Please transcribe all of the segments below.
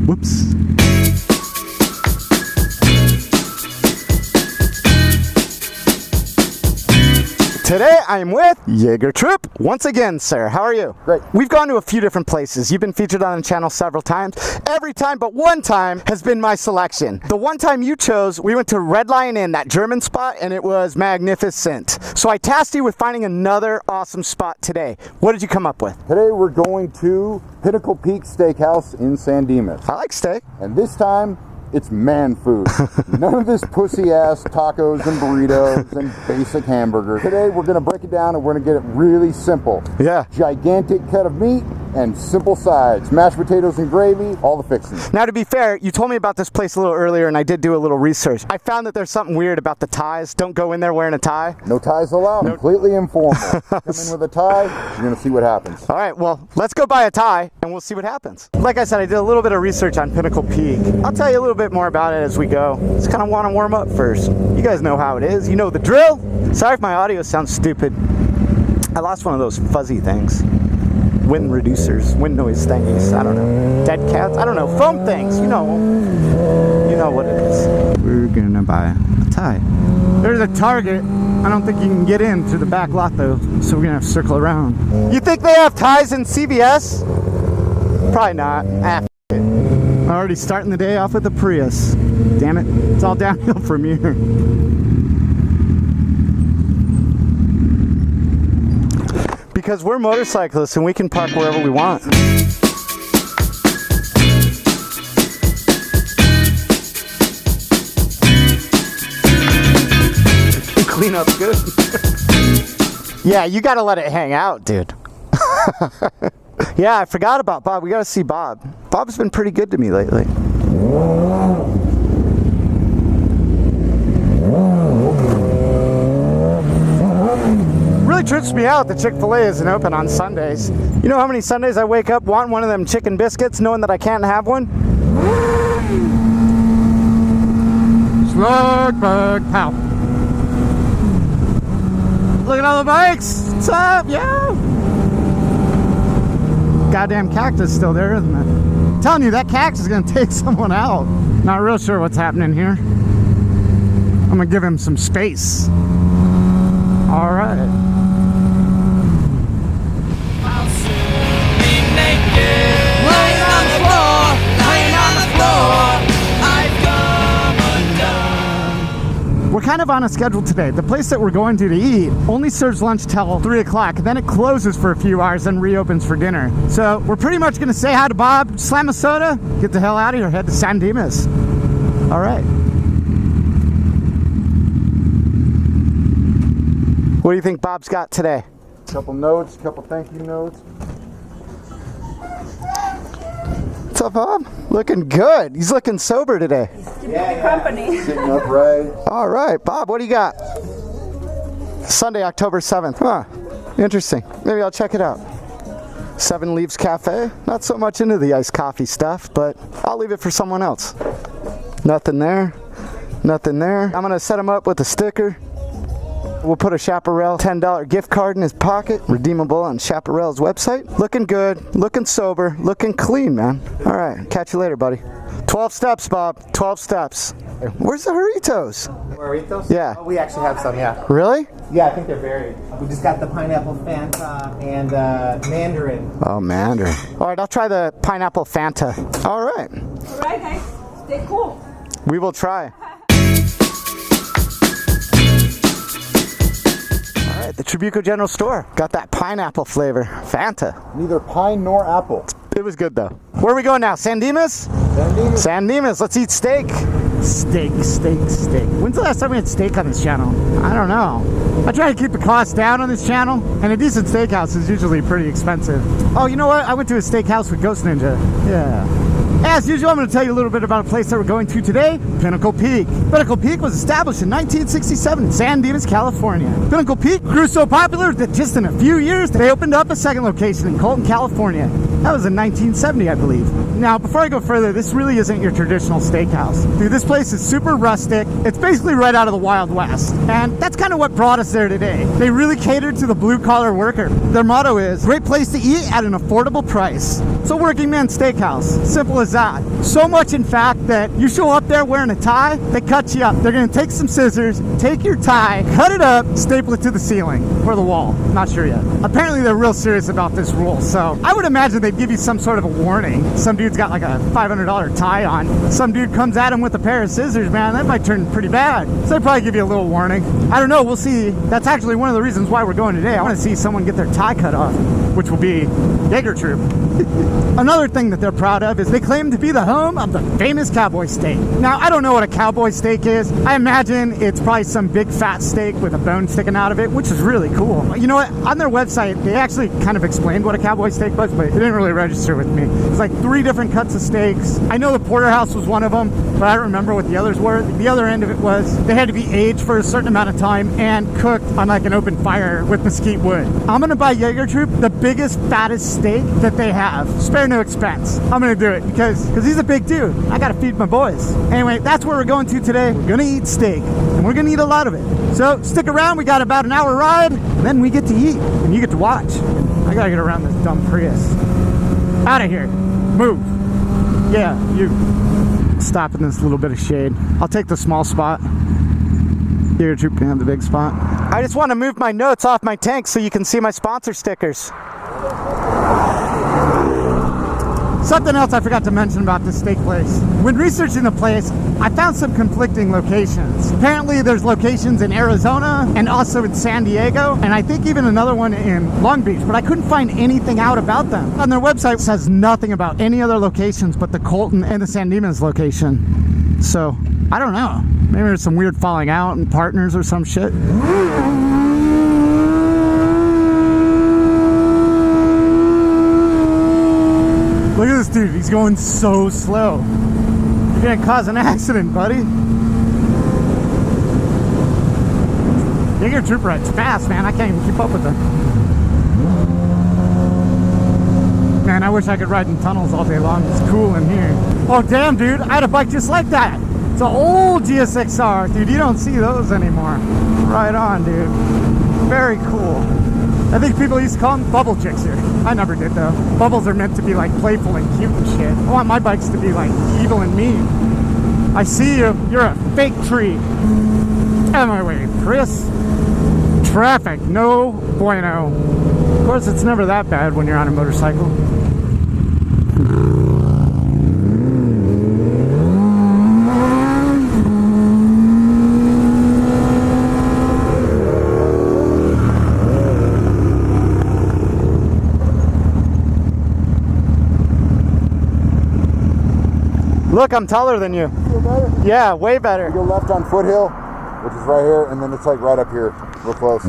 Whoops. Today I'm with Jaeger Troop. Once again, sir, how are you? Great. We've gone to a few different places. You've been featured on the channel several times. Every time but one time has been my selection. The one time you chose, we went to Red Lion Inn, that German spot, and it was magnificent. So I tasked you with finding another awesome spot today. What did you come up with? Today we're going to Pinnacle Peak Steakhouse in San Dimas. I like steak. And this time, it's man food. None of this pussy-ass tacos and burritos and basic hamburgers. Today, we're going to break it down and we're going to get it really simple. Yeah. Gigantic cut of meat and simple sides. Mashed potatoes and gravy, all the fixings. Now, to be fair, you told me about this place a little earlier and I did do a little research. I found that there's something weird about the ties. Don't go in there wearing a tie. No ties allowed. No. Completely informal. Come in with a tie, you're going to see what happens. All right, well, let's go buy a tie and we'll see what happens. Like I said, I did a little bit of research on Pinnacle Peak. I'll tell you a little bit more about it as we go. Just kind of want to warm up first. You guys know how it is. You know the drill. Sorry if my audio sounds stupid. I lost one of those fuzzy things. Wind reducers, wind noise thingies. I don't know. Dead cats? I don't know. Foam things. You know what it is. We're gonna buy a tie. There's a Target. I don't think you can get in through the back lot though, so we're gonna have to circle around. You think they have ties in CVS? Probably not. Already starting the day off with the Prius. Damn it, it's all downhill from here. Because we're motorcyclists and we can park wherever we want. Clean up good. Yeah, you gotta let it hang out, dude. Yeah, I forgot about Bob. We gotta see Bob. Bob's been pretty good to me lately. Really trips me out that Chick-fil-A isn't open on Sundays. You know how many Sundays I wake up wanting one of them chicken biscuits knowing that I can't have one? Slug bug pow. Look at all the bikes. What's up? Yeah. Goddamn cactus still there, isn't it? I'm telling you, that cactus is gonna take someone out. Not real sure what's happening here. I'm gonna give him some space. All right. I'll soon be naked, lying on the floor, lying on the floor. I've come undone. We're kind of on a schedule today. The place that we're going to eat only serves lunch till 3 o'clock, and then it closes for a few hours and reopens for dinner. So we're pretty much gonna say hi to Bob, slam a soda, get the hell out of here, head to San Dimas. All right. What do you think Bob's got today? Couple notes, couple thank you notes. What's up, Bob? Looking good. He's looking sober today. Yeah, company. Sitting upright. All right, Bob, what do you got? Sunday, October 7th. Huh, interesting. Maybe I'll check it out. 7 Leaves Cafe. Not so much into the iced coffee stuff, but I'll leave it for someone else. Nothing there. Nothing there. I'm gonna set him up with a sticker. We'll put a Chaparral $10 gift card in his pocket, redeemable on Chaparral's website. Looking good, looking sober, looking clean, man. All right, catch you later, buddy. 12 steps, Bob, 12 steps. Where's the Doritos? Doritos? Yeah. Oh, we actually have some, yeah. Really? Yeah, I think they're buried. We just got the pineapple Fanta and mandarin. Oh, Mandarin. All right, I'll try the pineapple Fanta. All right. All right, guys. Stay cool. We will try. All right, the Tribuco General Store. Got that pineapple flavor. Fanta. Neither pine nor apple. It was good, though. Where are we going now? San Dimas? San Dimas. San Dimas. Let's eat steak. Steak, steak, steak. When's the last time we had steak on this channel? I don't know. I try to keep the cost down on this channel, and a decent steakhouse is usually pretty expensive. Oh, you know what? I went to a steakhouse with Ghost Ninja. Yeah. As usual, I'm going to tell you a little bit about a place that we're going to today, Pinnacle Peak. Pinnacle Peak was established in 1967 in San Dimas, California. Pinnacle Peak grew so popular that just in a few years, they opened up a second location in Colton, California. That was in 1970, I believe. Now, before I go further, this really isn't your traditional steakhouse. Dude, this place is super rustic. It's basically right out of the Wild West. And that's kind of what brought us there today. They really catered to the blue-collar worker. Their motto is, great place to eat at an affordable price. It's a working man's steakhouse. Simple as that. So much, in fact, that you show up there wearing a tie, they cut you up. They're going to take some scissors, take your tie, cut it up, staple it to the ceiling or the wall. Not sure yet. Apparently, they're real serious about this rule. So I would imagine they'd give you some sort of a warning. Some dude's got like a $500 tie on. Some dude comes at him with a pair of scissors, man. That might turn pretty bad. So they'd probably give you a little warning. I don't know. We'll see. That's actually one of the reasons why we're going today. I want to see someone get their tie cut off, which will be Jaeger Troop. Another thing that they're proud of is they claim to be the home of the famous cowboy steak. Now, I don't know what a cowboy steak is. I imagine it's probably some big fat steak with a bone sticking out of it, which is really cool. You know what? On their website, they actually kind of explained what a cowboy steak was, but it didn't really register with me. It's like 3 different cuts of steaks. I know the porterhouse was one of them, but I don't remember what the others were. The other end of it was they had to be aged for a certain amount of time and cooked on like an open fire with mesquite wood. I'm gonna buy Jaeger Troop the biggest, fattest steak that they have. Spare no expense. I'm gonna do it because he's a big dude. I gotta feed my boys. Anyway, that's where we're going to today. We're gonna eat steak, and we're gonna eat a lot of it. So stick around. We got about an hour ride, and then we get to eat, and you get to watch. I gotta get around this dumb Prius. Out of here. Move. Yeah, you. Stop in this little bit of shade. I'll take the small spot. Jaeger Troop can have the big spot. I just want to move my notes off my tank so you can see my sponsor stickers. Something else I forgot to mention about this steak place. When researching the place, I found some conflicting locations. Apparently there's locations in Arizona and also in San Diego, and I think even another one in Long Beach, but I couldn't find anything out about them. On their website, it says nothing about any other locations but the Colton and the San Dimas location. So, I don't know. Maybe there's some weird falling out and partners or some shit. Look at this dude, he's going so slow. You're gonna cause an accident, buddy. Jaeger Troop rides fast, man. I can't even keep up with him. Man, I wish I could ride in tunnels all day long. It's cool in here. Oh, damn, dude. I had a bike just like that. It's an old GSXR. Dude, you don't see those anymore. Right on, dude. Very cool. I think people used to call them bubble chicks here. I never did, though. Bubbles are meant to be, like, playful and cute and shit. I want my bikes to be, like, evil and mean. I see you. You're a fake tree. Out of my way, Chris. Traffic. No bueno. Of course, it's never that bad when you're on a motorcycle. Look, I'm taller than you. Feel better? Yeah, way better. Go left on Foothill, which is right here, and then it's like right up here, real close.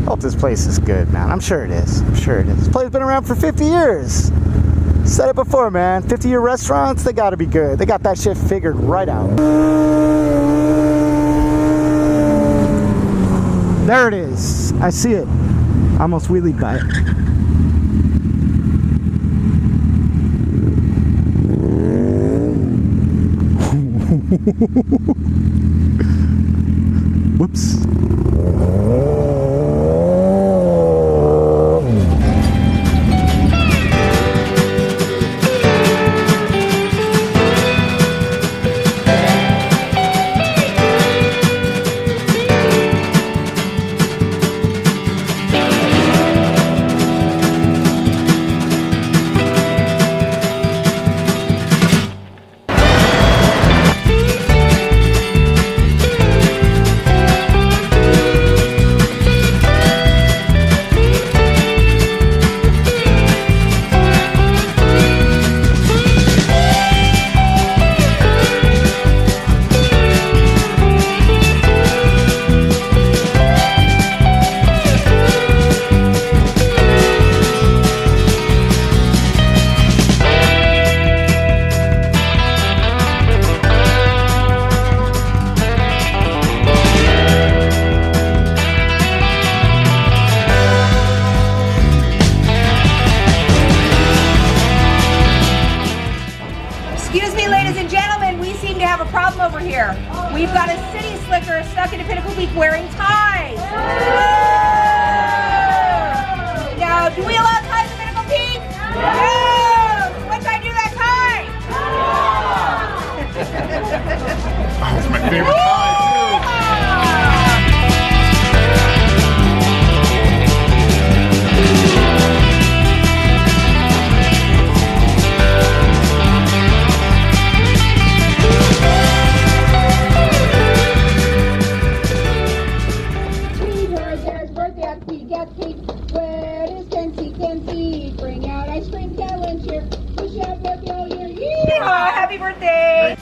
Hope this place is good, man. I'm sure it is. I'm sure it is. This place has been around for 50 years. Said it before, man. 50-year restaurants, they gotta be good. They got that shit figured right out. There it is. I see it. I almost wheelied by it. Whoops. Excuse me, ladies and gentlemen, we seem to have a problem over here. We've got a city slicker stuck in a Pinnacle Peak wearing ties. Now, do we allow ties in Pinnacle Peak? No! What should I do that tie? That's my favorite tie, too. Happy birthday!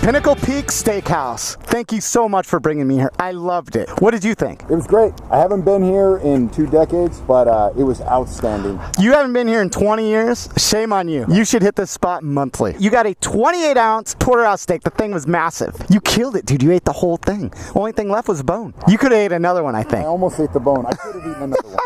Pinnacle Peak Steakhouse. Thank you so much for bringing me here. I loved it. What did you think? It was great. I haven't been here in 2 decades, but it was outstanding. You haven't been here in 20 years? Shame on you. You should hit this spot monthly. You got a 28-ounce porterhouse steak. The thing was massive. You killed it, dude. You ate the whole thing. Only thing left was bone. You could have ate another one, I think. I almost ate the bone. I could have eaten another one.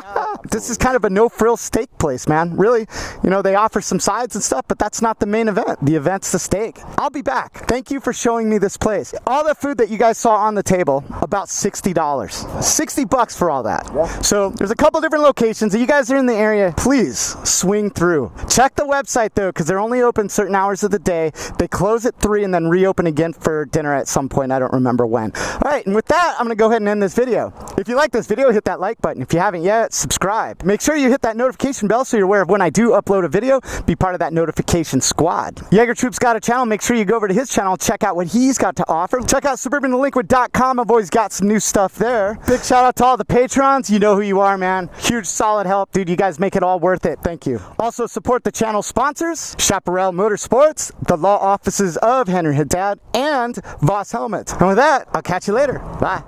This is kind of a no-frills steak place, man. Really, you know, they offer some sides and stuff, but that's not the main event. The event's the steak. I'll be back. Thank you for showing me this place. All the food that you guys saw on the table, about $60. $60 for all that. Yeah. So there's a couple different locations. If you guys are in the area, please swing through. Check the website though, because they're only open certain hours of the day. They close at 3 and then reopen again for dinner at some point. I don't remember when. All right, and with that, I'm going to go ahead and end this video. If you like this video, hit that like button. If you haven't yet, subscribe. Make sure you hit that notification bell so you're aware of when I do upload a video. Be part of that notification squad. Jaeger Troop's got a channel. Make sure you go over to his channel, check out what he's got to offer. Check out SuburbanDelinquent.com. I've always got some new stuff there. Big shout out to all the patrons. You know who you are, man. Huge solid help, dude. You guys make it all worth it. Thank you. Also support the channel sponsors, Chaparral Motorsports, the law offices of Henry Haddad, and Voss Helmets. And with that, I'll catch you later. Bye.